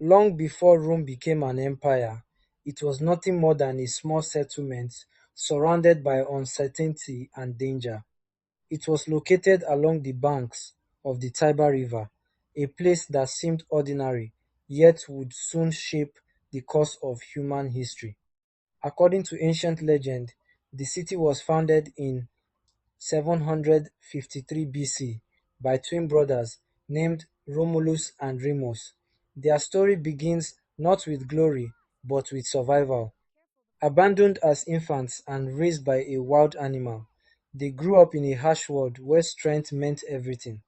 Long before Rome became an empire, it was nothing more than a small settlement surrounded by uncertainty and danger. It was located along the banks of the Tiber River, a place that seemed ordinary, yet would soon shape the course of human history. According to ancient legend, the city was founded in 753 BC by twin brothers named Romulus and Remus. Their story begins not with glory, but with survival. Abandoned as infants and raised by a wild animal, they grew up in a harsh world where strength meant everything.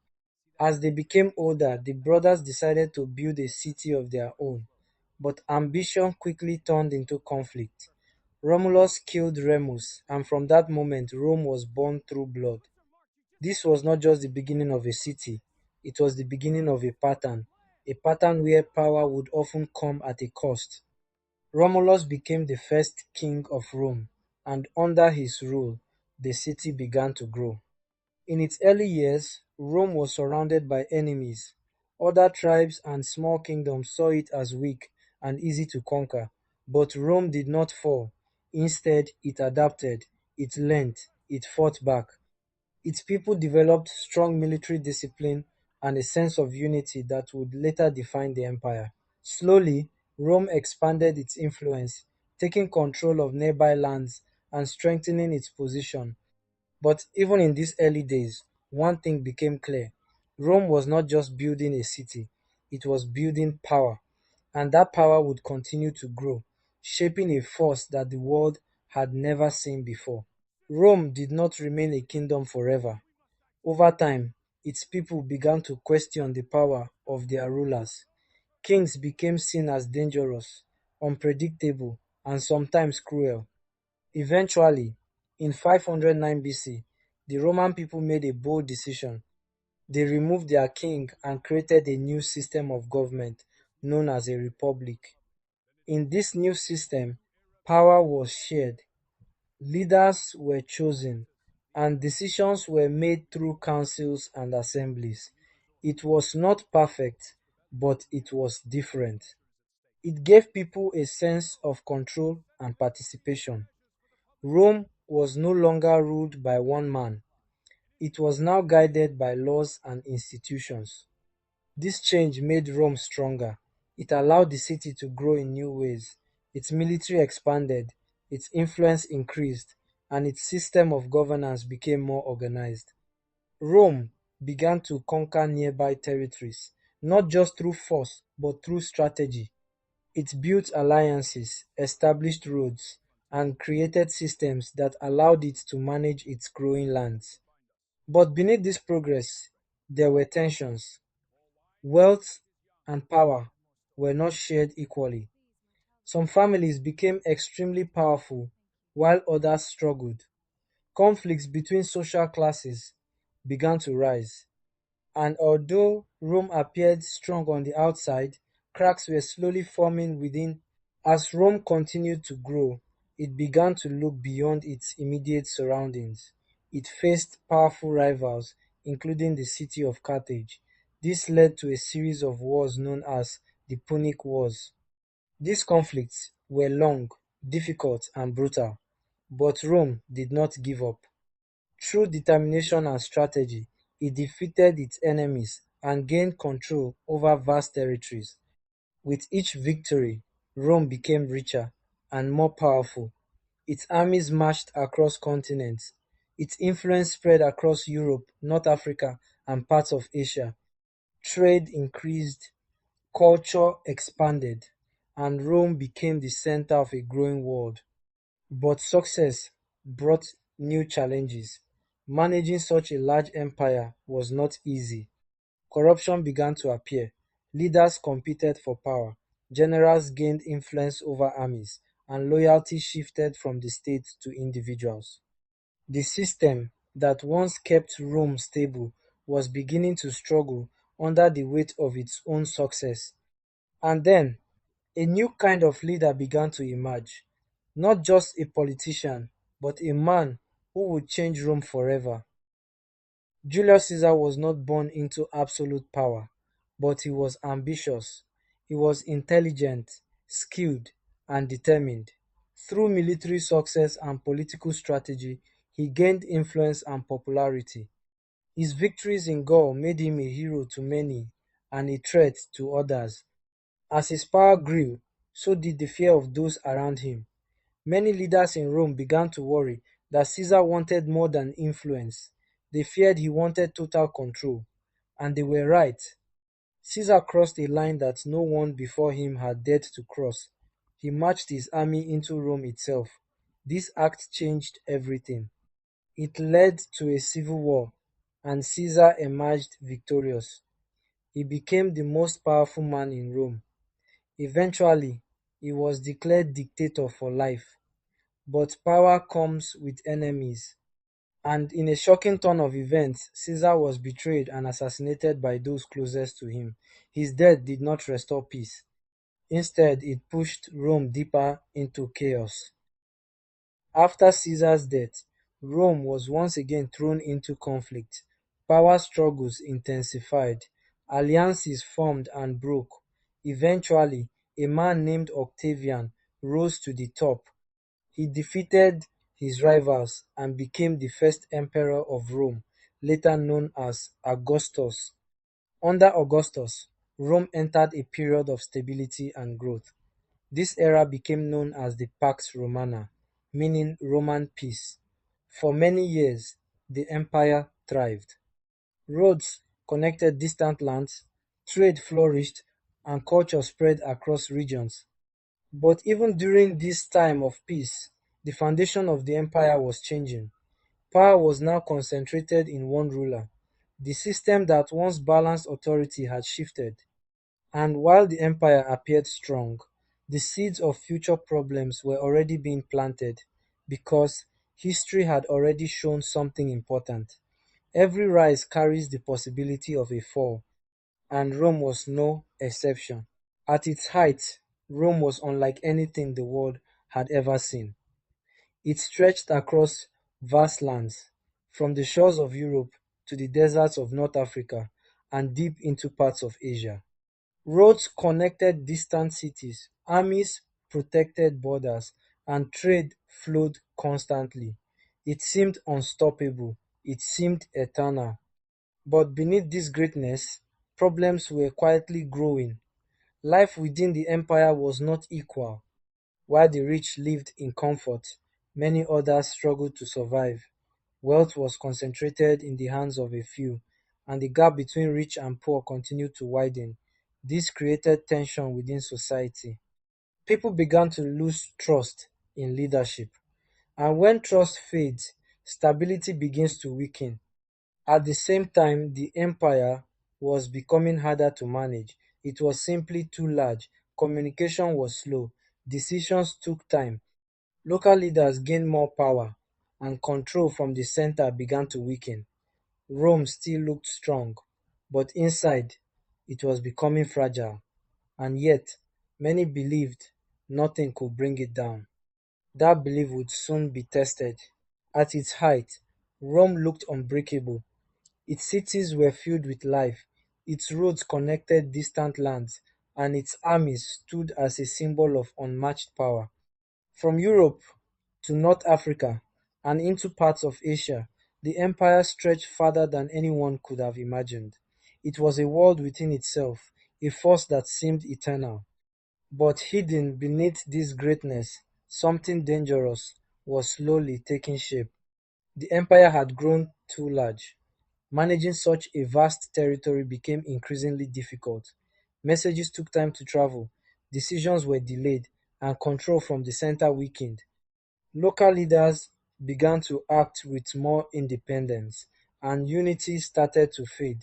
As they became older, the brothers decided to build a city of their own, but ambition quickly turned into conflict. Romulus killed Remus, and from that moment Rome was born through blood. This was not just the beginning of a city, it was the beginning of a pattern where power would often come at a cost. Romulus became the first king of Rome, and under his rule, the city began to grow. In its early years, Rome was surrounded by enemies. Other tribes and small kingdoms saw it as weak and easy to conquer, but Rome did not fall. Instead, it adapted, it learned, it fought back. Its people developed strong military discipline and a sense of unity that would later define the empire. Slowly, Rome expanded its influence, taking control of nearby lands and strengthening its position. But even in these early days, one thing became clear. Rome was not just building a city, it was building power, and that power would continue to grow, shaping a force that the world had never seen before. Rome did not remain a kingdom forever. Over time, its people began to question the power of their rulers. Kings became seen as dangerous, unpredictable, and sometimes cruel. Eventually, in 509 BC, the Roman people made a bold decision. They removed their king and created a new system of government known as a republic. In this new system, power was shared, leaders were chosen, and decisions were made through councils and assemblies. It was not perfect, but it was different. It gave people a sense of control and participation. Rome was no longer ruled by one man, it was now guided by laws and institutions. This change made Rome stronger. It allowed the city to grow in new ways. Its military expanded, its influence increased, and its system of governance became more organized. Rome began to conquer nearby territories, not just through force, but through strategy. It built alliances, established roads, and created systems that allowed it to manage its growing lands. But beneath this progress, there were tensions. Wealth and power were not shared equally. Some families became extremely powerful, while others struggled. Conflicts between social classes began to rise. And although Rome appeared strong on the outside, cracks were slowly forming within. As Rome continued to grow, it began to look beyond its immediate surroundings. It faced powerful rivals, including the city of Carthage. This led to a series of wars known as the Punic Wars. These conflicts were long, difficult, and brutal, but Rome did not give up. Through determination and strategy, it defeated its enemies and gained control over vast territories. With each victory, Rome became richer and more powerful. Its armies marched across continents. Its influence spread across Europe, North Africa, and parts of Asia. Trade increased, culture expanded, and Rome became the center of a growing world. But success brought new challenges. Managing such a large empire was not easy. Corruption began to appear, leaders competed for power, generals gained influence over armies, and loyalty shifted from the state to individuals. The system that once kept Rome stable was beginning to struggle under the weight of its own success. And then a new kind of leader began to emerge, not just a politician, but a man who would change Rome forever. Julius Caesar was not born into absolute power, but he was ambitious. He was intelligent, skilled, and determined. Through military success and political strategy, he gained influence and popularity. His victories in Gaul made him a hero to many and a threat to others. As his power grew, so did the fear of those around him. Many leaders in Rome began to worry that Caesar wanted more than influence. They feared he wanted total control. And they were right. Caesar crossed a line that no one before him had dared to cross. He marched his army into Rome itself. This act changed everything. It led to a civil war, and Caesar emerged victorious. He became the most powerful man in Rome. Eventually, he was declared dictator for life. But power comes with enemies. And in a shocking turn of events, Caesar was betrayed and assassinated by those closest to him. His death did not restore peace. Instead, it pushed Rome deeper into chaos. After Caesar's death, Rome was once again thrown into conflict. Power struggles intensified. Alliances formed and broke. Eventually, a man named Octavian rose to the top. He defeated his rivals and became the first emperor of Rome, later known as Augustus. Under Augustus, Rome entered a period of stability and growth. This era became known as the Pax Romana, meaning Roman peace. For many years, the empire thrived. Roads connected distant lands, trade flourished, and culture spread across regions. But even during this time of peace, the foundation of the empire was changing. Power was now concentrated in one ruler. The system that once balanced authority had shifted. And while the empire appeared strong, the seeds of future problems were already being planted because history had already shown something important. Every rise carries the possibility of a fall, and Rome was no exception. At its height, Rome was unlike anything the world had ever seen. It stretched across vast lands, from the shores of Europe to the deserts of North Africa and deep into parts of Asia. Roads connected distant cities, armies protected borders, and trade flowed constantly. It seemed unstoppable, it seemed eternal. But beneath this greatness, problems were quietly growing. Life within the empire was not equal. While the rich lived in comfort, many others struggled to survive. Wealth was concentrated in the hands of a few, and the gap between rich and poor continued to widen. This created tension within society. People began to lose trust in leadership, and when trust fades, stability begins to weaken. At the same time, the empire was becoming harder to manage. It was simply too large, communication was slow, decisions took time, local leaders gained more power, and control from the center began to weaken. Rome still looked strong, but inside it was becoming fragile, and yet many believed nothing could bring it down. That belief would soon be tested. At its height, Rome looked unbreakable. Its cities were filled with life, its roads connected distant lands, and its armies stood as a symbol of unmatched power. From Europe to North Africa and into parts of Asia, the empire stretched farther than anyone could have imagined. It was a world within itself, a force that seemed eternal. But hidden beneath this greatness, something dangerous was slowly taking shape. The empire had grown too large. Managing such a vast territory became increasingly difficult. Messages took time to travel, decisions were delayed, and control from the center weakened. Local leaders began to act with more independence, and unity started to fade.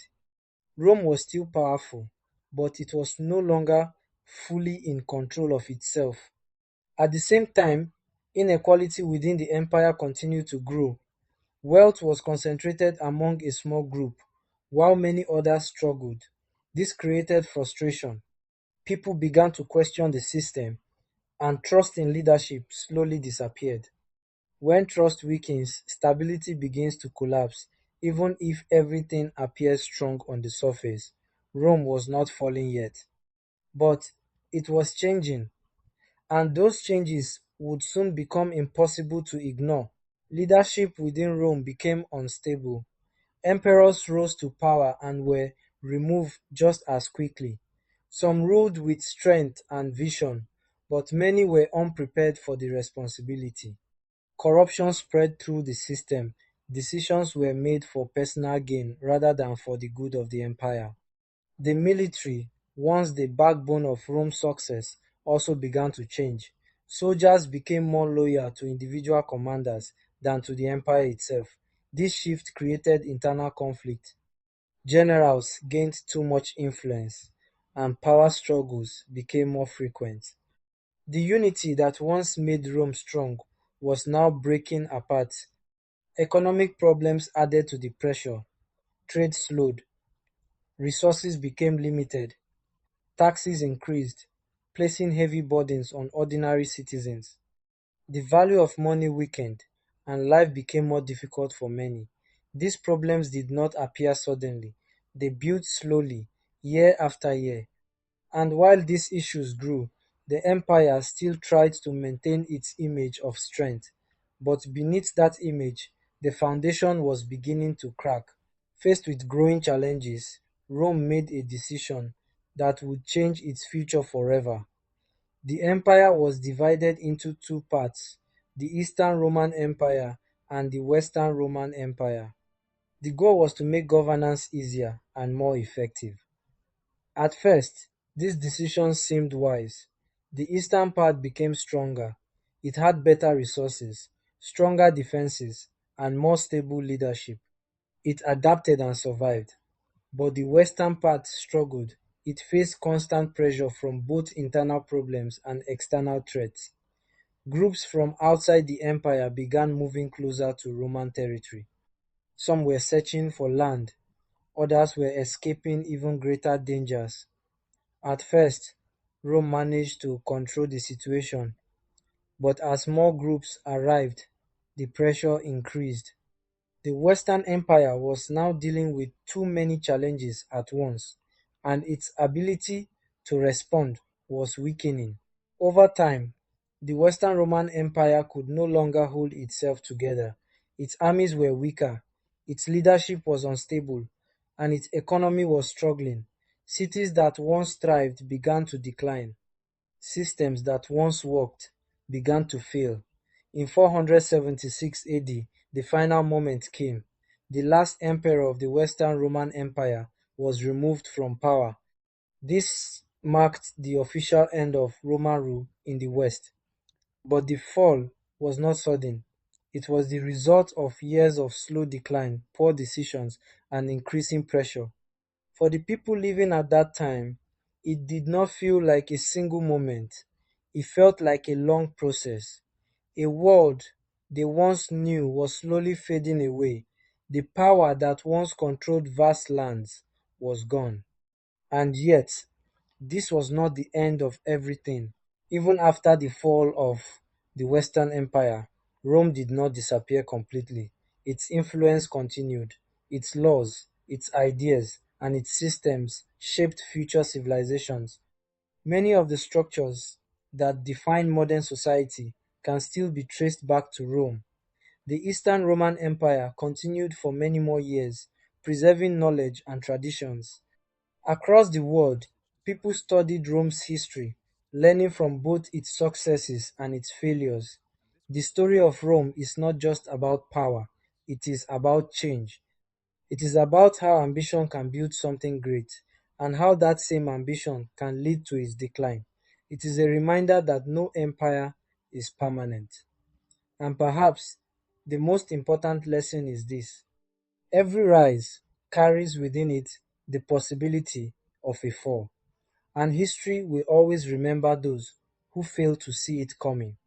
Rome was still powerful, but it was no longer fully in control of itself. At the same time, inequality within the empire continued to grow. Wealth was concentrated among a small group, while many others struggled. This created frustration. People began to question the system, and trust in leadership slowly disappeared. When trust weakens, stability begins to collapse, even if everything appears strong on the surface. Rome was not falling yet, but It was changing, and those changes would soon become impossible to ignore. Leadership within Rome became unstable. Emperors rose to power and were removed just as quickly. Some ruled with strength and vision, but many were unprepared for the responsibility. Corruption spread through the system. Decisions were made for personal gain rather than for the good of the empire. The military, once the backbone of Rome's success, also began to change. Soldiers became more loyal to individual commanders than to the empire itself. This shift created internal conflict. Generals gained too much influence, and power struggles became more frequent. The unity that once made Rome strong was now breaking apart. Economic problems added to the pressure. Trade slowed. Resources became limited. Taxes increased, placing heavy burdens on ordinary citizens. The value of money weakened, and life became more difficult for many. These problems did not appear suddenly, they built slowly, year after year. And while these issues grew, the empire still tried to maintain its image of strength. But beneath that image, the foundation was beginning to crack. Faced with growing challenges, Rome made a decision that would change its future forever. The empire was divided into two parts: the Eastern Roman Empire and the Western Roman Empire. The goal was to make governance easier and more effective. At first, this decision seemed wise. The eastern part became stronger. It had better resources, stronger defenses, and more stable leadership. It adapted and survived. But the western part struggled. It faced constant pressure from both internal problems and external threats. Groups from outside the empire began moving closer to Roman territory. Some were searching for land, others were escaping even greater dangers. At first, Rome managed to control the situation, but as more groups arrived, the pressure increased. The Western Empire was now dealing with too many challenges at once, and its ability to respond was weakening. Over time, the Western Roman Empire could no longer hold itself together. Its armies were weaker, its leadership was unstable, and its economy was struggling. Cities that once thrived began to decline. Systems that once worked began to fail. In 476 AD, the final moment came. The last emperor of the Western Roman Empire was removed from power. This marked the official end of Roman rule in the West. But the fall was not sudden. It was the result of years of slow decline, poor decisions, and increasing pressure. For the people living at that time, it did not feel like a single moment. It felt like a long process. A world they once knew was slowly fading away. The power that once controlled vast lands was gone. And yet, this was not the end of everything. Even after the fall of the Western Empire, Rome did not disappear completely. Its influence continued. Its laws, its ideas, and its systems shaped future civilizations. Many of the structures that define modern society can still be traced back to Rome. The Eastern Roman Empire continued for many more years, preserving knowledge and traditions. Across the world, people studied Rome's history, learning from both its successes and its failures. The story of Rome is not just about power, it is about change. It is about how ambition can build something great and how that same ambition can lead to its decline. It is a reminder that no empire is permanent. And perhaps the most important lesson is this: every rise carries within it the possibility of a fall, and history will always remember those who fail to see it coming.